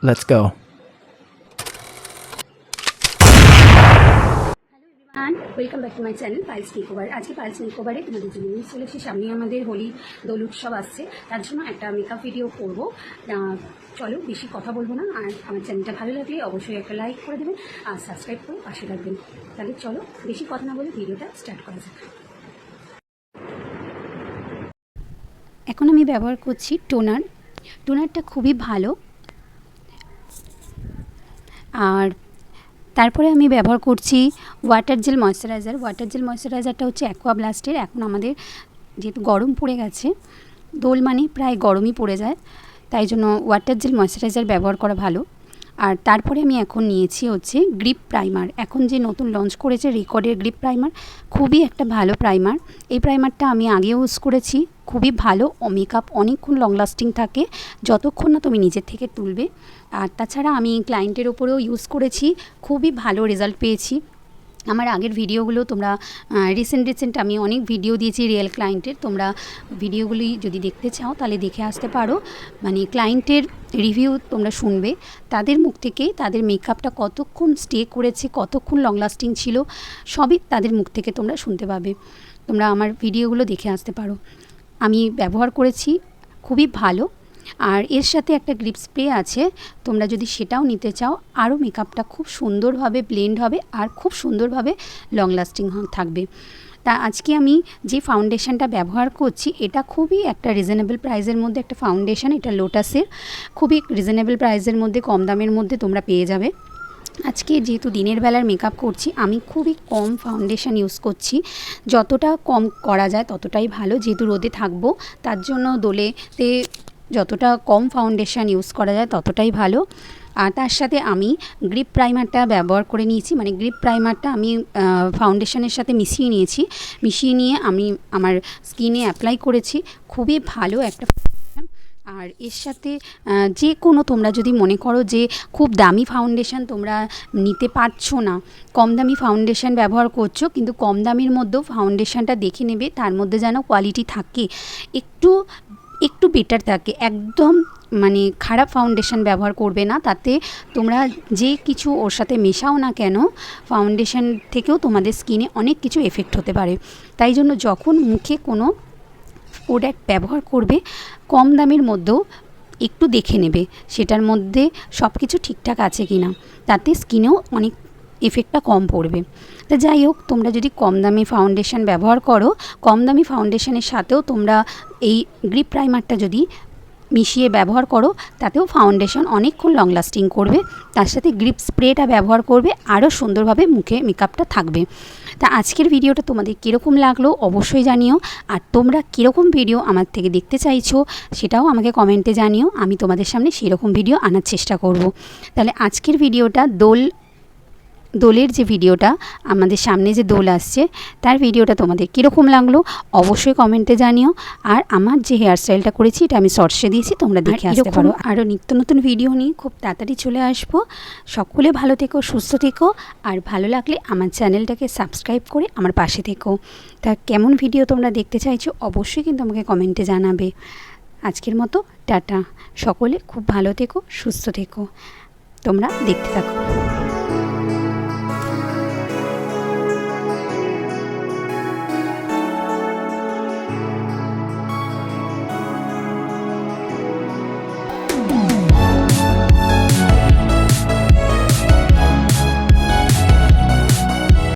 Let's go. Welcome back to my channel piles makeover. আজকে piles মেকওভারে তোমাদের জন্য নিয়ে চলে এসেছি। সামনে আমাদের হোলি দোল উৎসব আসছে, তার জন্য একটা মেকআপ ভিডিও করবো। চলো বেশি কথা বলবো না, আর আমার চ্যানেলটা ভালো লাগলে অবশ্যই একটা লাইক করে দেবেন আর সাবস্ক্রাইব করে পাশে রাখবেন। তাহলে চলো বেশি কথা না বলে ভিডিওটা স্টার্ট করা যাক। এখন আমি ব্যবহার করছি টোনারটা খুবই ভালো। আর তারপরে আমি ব্যবহার করছি ওয়াটার জেল ময়শ্চারাইজারটা হচ্ছে অ্যাকোয়া ব্লাস্টের। এখন আমাদের যেহেতু গরম পড়ে গেছে, দোল মানে প্রায় গরমই পড়ে যায়, তাই জন্য ওয়াটার জেল ময়শ্চারাইজার ব্যবহার করা ভালো। আর তারপরে আমি এখন নিয়েছি হচ্ছে গ্রিপ প্রাইমার। এখন যে নতুন লঞ্চ করেছে রেকর্ডের গ্রিপ প্রাইমার, খুবই একটা ভালো প্রাইমার। এই প্রাইমারটা আমি আগেও ইউজ করেছি, খুবই ভালো। মেকআপ অনেকক্ষণ লং লাস্টিং থাকে, যতক্ষণ না তুমি নিজের থেকে তুলবে। আর তাছাড়া আমি ক্লায়েন্টের ওপরেও ইউজ করেছি, খুবই ভালো রেজাল্ট পেয়েছি। আমার আগের ভিডিওগুলো তোমরা রিসেন্ট আমি অনেক ভিডিও দিয়েছি রিয়েল ক্লায়েন্টের, তোমরা ভিডিওগুলি যদি দেখতে চাও তাহলে দেখে আসতে পারো। মানে ক্লায়েন্টের রিভিউ তোমরা শুনবে, তাদের মুখ থেকেই তাদের মেকআপটা কতক্ষণ স্টে করেছে, কতক্ষণ লং লাস্টিং ছিল, সবই তাদের মুখ থেকে তোমরা শুনতে পাবে। তোমরা আমার ভিডিওগুলো দেখে আসতে পারো। আমি ব্যবহার করেছি, খুবই ভালো। আর এর সাথে একটা গ্রিপ স্প্রে আছে, তোমরা যদি সেটাও নিতে চাও আরও মেকআপটা খুব সুন্দরভাবে ব্লেন্ড হবে আর খুব সুন্দরভাবে লং লাস্টিং থাকবে। তা আজকে আমি যে ফাউন্ডেশনটা ব্যবহার করছি, এটা খুবই একটা রিজনেবল প্রাইসের মধ্যে একটা ফাউন্ডেশন। এটা লোটাসের, খুবই রিজনেবল প্রাইসের মধ্যে, কম দামের মধ্যে তোমরা পেয়ে যাবে। আজকে যেহেতু দিনের বেলার মেকআপ করছি, আমি খুবই কম ফাউন্ডেশন ইউজ করছি। যতটা কম করা যায় ততটাই ভালো, যেহেতু রোদে থাকবো, তার জন্য দোলেতে যতটা কম ফাউন্ডেশন ইউজ করা যায় ততটাই ভালো। আর তার সাথে আমি গ্রিপ প্রাইমারটা ব্যবহার করে নিয়েছি। মানে গ্রিপ প্রাইমারটা আমি ফাউন্ডেশনের সাথে মিশিয়ে নিয়ে আমি আমার স্কিনে অ্যাপ্লাই করেছি। খুবই ভালো একটা ফাউন্ডেশন। আর এর সাথে যে কোনো তোমরা যদি মনে করো যে খুব দামি ফাউন্ডেশন তোমরা নিতে পারছো না, কম দামি ফাউন্ডেশন ব্যবহার করছো, কিন্তু কম দামির মধ্যেও ফাউন্ডেশনটা দেখে নেবে, তার মধ্যে যেন কোয়ালিটি থাকে, একটু বেটার থাকে। একদম মানে খারাপ ফাউন্ডেশন ব্যবহার করবে না, তাতে তোমরা যে কিছু ওর সাথে মেশাও না কেন, ফাউন্ডেশন থেকেও তোমাদের স্কিনে অনেক কিছু এফেক্ট হতে পারে। তাই জন্য যখন মুখে কোনো প্রোডাক্ট ব্যবহার করবে, কম দামের মধ্যেও একটু দেখে নেবে সেটার মধ্যে সব কিছু ঠিকঠাক আছে কি না, তাতে স্কিনেও অনেক এফেক্টটা কম পড়বে। তা যাই হোক, তোমরা যদি কম দামি ফাউন্ডেশন ব্যবহার করো, কম দামি ফাউন্ডেশনের সাথেও তোমরা এই গ্রিপ প্রাইমারটা যদি মিশিয়ে ব্যবহার করো, তাতেও ফাউন্ডেশন অনেকক্ষণ লং লাস্টিং করবে। তার সাথে গ্রিপ স্প্রেটা ব্যবহার করবে, আরও সুন্দরভাবে মুখে মেকআপটা থাকবে। তা আজকের ভিডিওটা তোমাদের কীরকম লাগলো অবশ্যই জানিও। আর তোমরা কীরকম ভিডিও আমার থেকে দেখতে চাইছো সেটাও আমাকে কমেন্টে জানিও, আমি তোমাদের সামনে সেরকম ভিডিও আনার চেষ্টা করব। তাহলে আজকের ভিডিওটা দোলের যে ভিডিওটা, আমাদের সামনে যে দোল আসছে তার ভিডিওটা তোমাদের কীরকম লাগলো অবশ্যই কমেন্টে জানিও। আর আমার যে হেয়ারস্টাইলটা করেছি এটা আমি শর্টসে দিয়েছি, তোমরা দেখে আসতে পারো। আরও নিত্য নতুন ভিডিও নিয়ে খুব তাড়াতাড়ি চলে আসবো। সকলে ভালো থেকো, সুস্থ থেকো, আর ভালো লাগলে আমার চ্যানেলটাকে সাবস্ক্রাইব করে আমার পাশে থেকো। তা কেমন ভিডিও তোমরা দেখতে চাইছো অবশ্যই কিন্তু আমাকে কমেন্টে জানাবে। আজকের মতো টাটা, সকলে খুব ভালো থেকো, সুস্থ থেকো, তোমরা দেখতে থাকো।